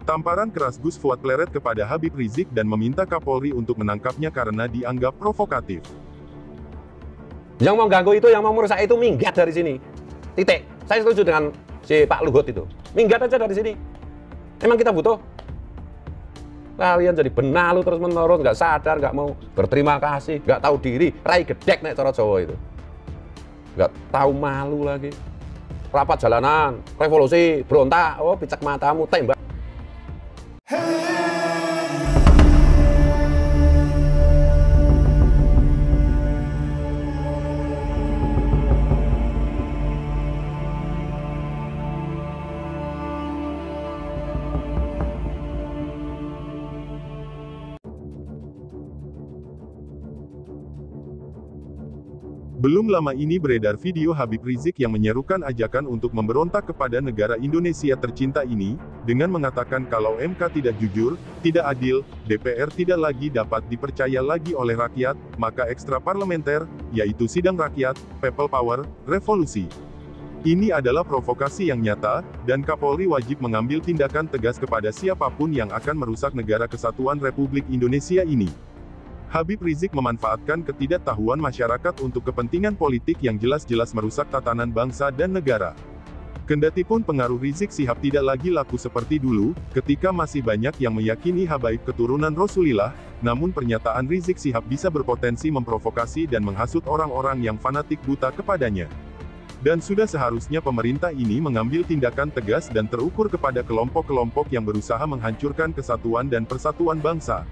Tamparan keras Gus Fuad Pleret kepada Habib Rizik dan meminta Kapolri untuk menangkapnya karena dianggap provokatif. Yang mau ganggu itu, yang mau merusak itu minggat dari sini. Titik. Saya setuju dengan si Pak Luhut itu. Minggat aja dari sini. Emang kita butuh. Kalian jadi benalu terus-menerus, nggak sadar, nggak mau berterima kasih, nggak tahu diri, rai gedek nek cara Jawa itu. Nggak tahu malu lagi. Rapat jalanan, revolusi, berontak, oh picak matamu, tembak. Belum lama ini beredar video Habib Rizik yang menyerukan ajakan untuk memberontak kepada negara Indonesia tercinta ini, dengan mengatakan kalau MK tidak jujur, tidak adil, DPR tidak lagi dapat dipercaya lagi oleh rakyat, maka ekstra parlementer, yaitu sidang rakyat, people power, revolusi. Ini adalah provokasi yang nyata, dan Kapolri wajib mengambil tindakan tegas kepada siapapun yang akan merusak negara kesatuan Republik Indonesia ini. Habib Rizik memanfaatkan ketidaktahuan masyarakat untuk kepentingan politik yang jelas-jelas merusak tatanan bangsa dan negara. Kendatipun pengaruh Rizik Syihab tidak lagi laku seperti dulu, ketika masih banyak yang meyakini habaib keturunan Rasulillah, namun pernyataan Rizik Syihab bisa berpotensi memprovokasi dan menghasut orang-orang yang fanatik buta kepadanya. Dan sudah seharusnya pemerintah ini mengambil tindakan tegas dan terukur kepada kelompok-kelompok yang berusaha menghancurkan kesatuan dan persatuan bangsa.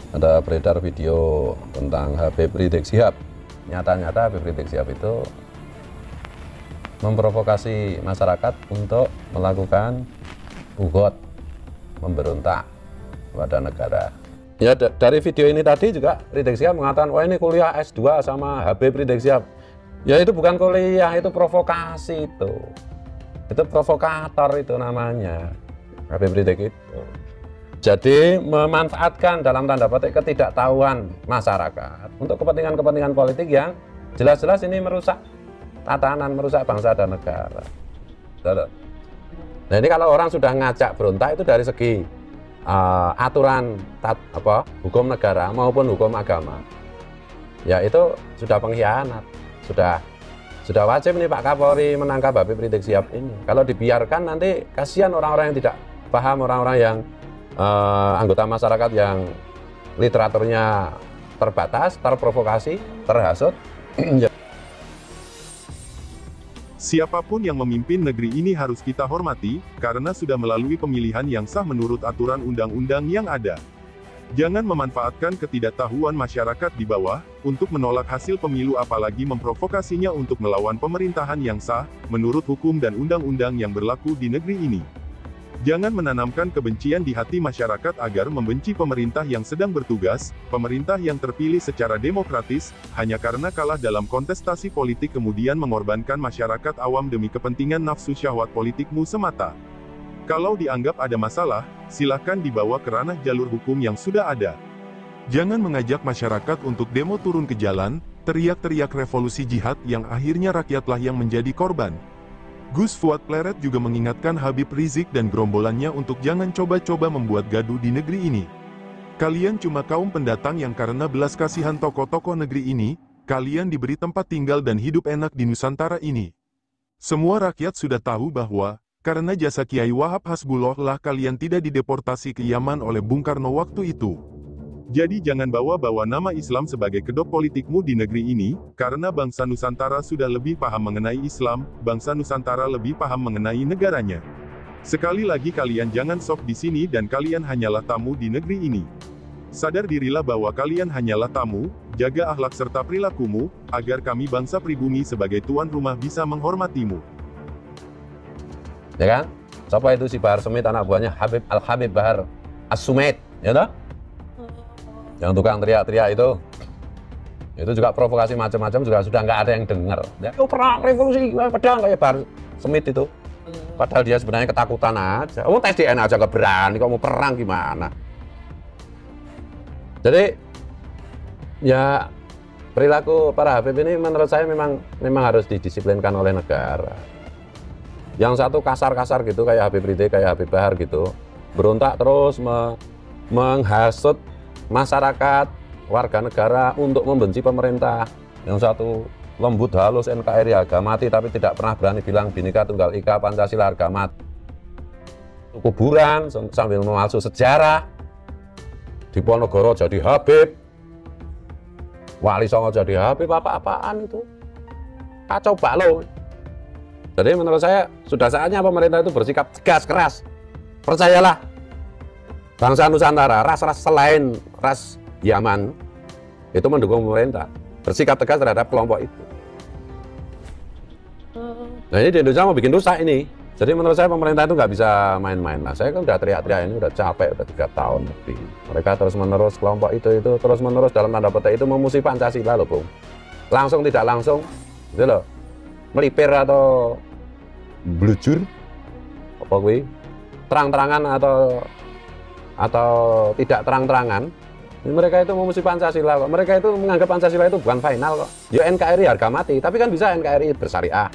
Ada beredar video tentang Habib Rizik Syihab. Nyata-nyata Habib Rizik Syihab itu memprovokasi masyarakat untuk melakukan bugot, memberontak kepada negara. Ya, dari video ini tadi juga Rizik Syihab mengatakan, wah ini kuliah S2 sama Habib Rizik Syihab. Ya itu bukan kuliah, itu provokasi itu. Itu provokator itu namanya, Habib Rizik itu. Jadi memanfaatkan dalam tanda petik ketidaktahuan masyarakat untuk kepentingan-kepentingan politik yang jelas-jelas ini merusak tatanan, merusak bangsa dan negara. Nah ini kalau orang sudah ngajak berontak itu dari segi aturan hukum negara maupun hukum agama, ya itu sudah pengkhianat, sudah wajib nih Pak Kapolri menangkap Habib Rizik Syihab ini. Kalau dibiarkan nanti kasihan orang-orang yang tidak paham, orang-orang yang anggota masyarakat yang literaturnya terbatas, terprovokasi, terhasut. Siapapun yang memimpin negeri ini harus kita hormati, karena sudah melalui pemilihan yang sah menurut aturan undang-undang yang ada. Jangan memanfaatkan ketidaktahuan masyarakat di bawah, untuk menolak hasil pemilu apalagi memprovokasinya untuk melawan pemerintahan yang sah, menurut hukum dan undang-undang yang berlaku di negeri ini. Jangan menanamkan kebencian di hati masyarakat agar membenci pemerintah yang sedang bertugas, pemerintah yang terpilih secara demokratis, hanya karena kalah dalam kontestasi politik kemudian mengorbankan masyarakat awam demi kepentingan nafsu syahwat politikmu semata. Kalau dianggap ada masalah, silakan dibawa ke ranah jalur hukum yang sudah ada. Jangan mengajak masyarakat untuk demo turun ke jalan, teriak-teriak revolusi jihad yang akhirnya rakyatlah yang menjadi korban. Gus Fuad Pleret juga mengingatkan Habib Rizik dan gerombolannya untuk jangan coba-coba membuat gaduh di negeri ini. Kalian cuma kaum pendatang yang karena belas kasihan tokoh-tokoh negeri ini, kalian diberi tempat tinggal dan hidup enak di Nusantara ini. Semua rakyat sudah tahu bahwa, karena jasa Kiai Wahab Hasbullah lah kalian tidak dideportasi ke Yaman oleh Bung Karno waktu itu. Jadi jangan bawa-bawa nama Islam sebagai kedok politikmu di negeri ini, karena bangsa Nusantara sudah lebih paham mengenai Islam, bangsa Nusantara lebih paham mengenai negaranya. Sekali lagi kalian jangan sok di sini dan kalian hanyalah tamu di negeri ini. Sadar dirilah bahwa kalian hanyalah tamu, jaga akhlak serta perilakumu, agar kami bangsa pribumi sebagai tuan rumah bisa menghormatimu. Ya kan? Siapa itu si Bahar Smith, anak buahnya Habib Al-Habib Bahar As-Sumait, ya toh? Yang tukang teriak-teriak itu juga provokasi macam-macam juga sudah nggak ada yang dengar. Ya, perang revolusi pedang kayak Bahar Smith itu. Padahal dia sebenarnya ketakutan aja. Oh tes DNA aja nggak berani, kok mau perang gimana? Jadi ya perilaku para Habib ini menurut saya memang harus didisiplinkan oleh negara. Yang satu kasar-kasar gitu kayak Habib Rizik, kayak Habib Bahar gitu, berontak terus, menghasut masyarakat, warga negara untuk membenci pemerintah. Yang satu lembut halus NKRI harga mati, tapi tidak pernah berani bilang Bhinneka Tunggal Ika Pancasila harga mati. Kuburan sambil memalsu sejarah. Diponegoro jadi Habib, Wali Songo jadi Habib, apa-apaan itu, kacau balau. Jadi menurut saya sudah saatnya pemerintah itu bersikap tegas, keras. Percayalah, bangsa Nusantara, ras-ras selain ras Yaman itu mendukung pemerintah, bersikap tegas terhadap kelompok itu. Nah ini di Indonesia mau bikin rusak ini. Jadi menurut saya pemerintah itu nggak bisa main-main. Nah saya kan udah teriak-teriak ini, udah capek, udah 3 tahun lebih. Mereka terus-menerus, kelompok itu terus-menerus dalam tanda petik itu memusuhi Pancasila loh, Bung. Langsung tidak langsung, gitu loh. Melipir atau blujur, apa gue, terang-terangan atau tidak terang-terangan. Mereka itu memusuhi Pancasila kok. Mereka itu menganggap Pancasila itu bukan final kok. Ya NKRI harga mati, tapi kan bisa NKRI bersyariah,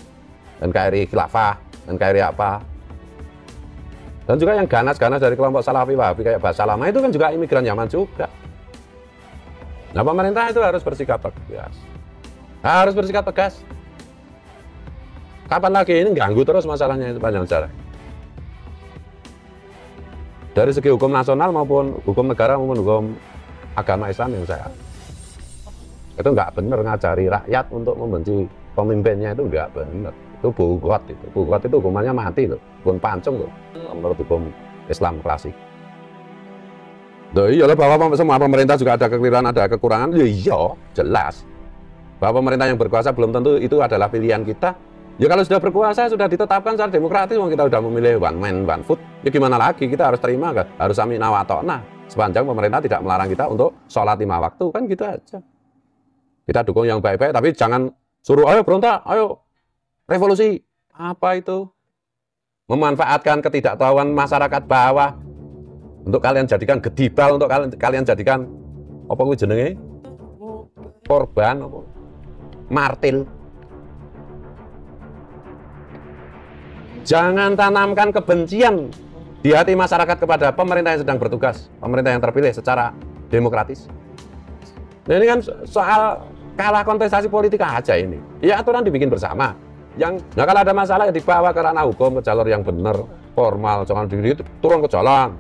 NKRI khilafah, NKRI apa. Dan juga yang ganas-ganas dari kelompok Salafi Wahabi kayak Basalama itu kan juga imigran Yaman juga. Nah pemerintah itu harus bersikap tegas. Harus bersikap tegas. Kapan lagi ini ganggu terus masalahnya itu panjang sejarah. Dari segi hukum nasional maupun hukum negara maupun hukum agama Islam yang saya, itu nggak benar ngajari rakyat untuk membenci pemimpinnya, itu nggak benar. Itu bugot itu. Bugot itu hukumannya mati loh, hukum pancung loh, menurut hukum Islam klasik. Nah, iyalah bahwa semua pemerintah juga ada kekeliruan, ada kekurangan, ya iya, jelas. Bahwa pemerintah yang berkuasa belum tentu itu adalah pilihan kita. Ya kalau sudah berkuasa, sudah ditetapkan secara demokratis, kita sudah memilih one man, one food, ya gimana lagi, kita harus terima, kan? Harus aminah wa ta'nah. Sepanjang pemerintah tidak melarang kita untuk sholat 5 waktu, kan gitu aja. Kita dukung yang baik-baik, tapi jangan suruh, ayo berontak, ayo revolusi. Apa itu? Memanfaatkan ketidaktahuan masyarakat bawah untuk kalian jadikan gedibal, untuk kalian jadikan apa kuwi jenenge? Korban, apa? Martil. Jangan tanamkan kebencian di hati masyarakat kepada pemerintah yang sedang bertugas, pemerintah yang terpilih secara demokratis. Nah ini kan soal kalah kontestasi politik aja ini. Ya aturan dibikin bersama. Nah kalau ada masalah ya dibawa ke ranah hukum, ke jalur yang benar, formal, jangan turun ke jalan,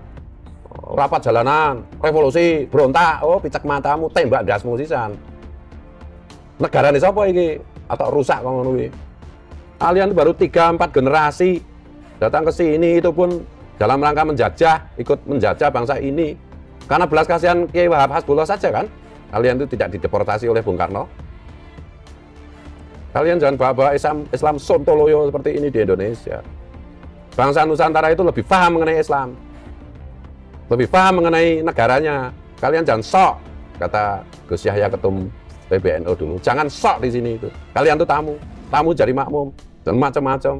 rapat jalanan, revolusi, berontak, oh picek matamu, tembak gasmu sisan. Negara ini siapa ini? Atau rusak ngono iki. Kalian baru 3-4 generasi datang ke sini, itu pun dalam rangka menjajah, ikut menjajah bangsa ini. Karena belas kasihan Kiai Wahab Hasbullah saja kan, kalian itu tidak dideportasi oleh Bung Karno. Kalian jangan bawa-bawa Islam sontoloyo seperti ini di Indonesia. Bangsa Nusantara itu lebih paham mengenai Islam, lebih paham mengenai negaranya. Kalian jangan sok, kata Gus Yahya ketum PBNU dulu, jangan sok di sini itu. Kalian tuh tamu jadi makmum dan macam-macam.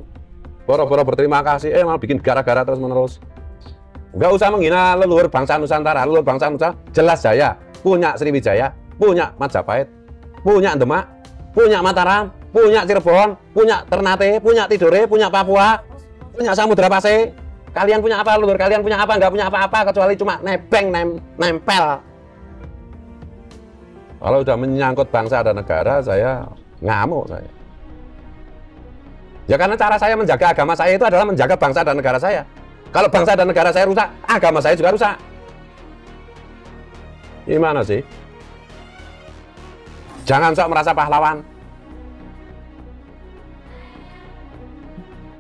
Boro-boro berterima kasih, malah bikin gara-gara terus-menerus. Nggak usah menghina leluhur bangsa Nusantara. Leluhur bangsa Nusantara jelas jaya, punya Sriwijaya, punya Majapahit, punya Demak, punya Mataram, punya Cirebon, punya Ternate, punya Tidore, punya Papua, punya Samudra Pasai. Kalian punya apa leluhur? Kalian punya apa? Nggak punya apa-apa kecuali cuma nebeng, nempel. Kalau udah menyangkut bangsa dan negara, saya ngamuk saya. Ya karena cara saya menjaga agama saya itu adalah menjaga bangsa dan negara saya. Kalau bangsa dan negara saya rusak, agama saya juga rusak. Gimana sih? Jangan sok merasa pahlawan.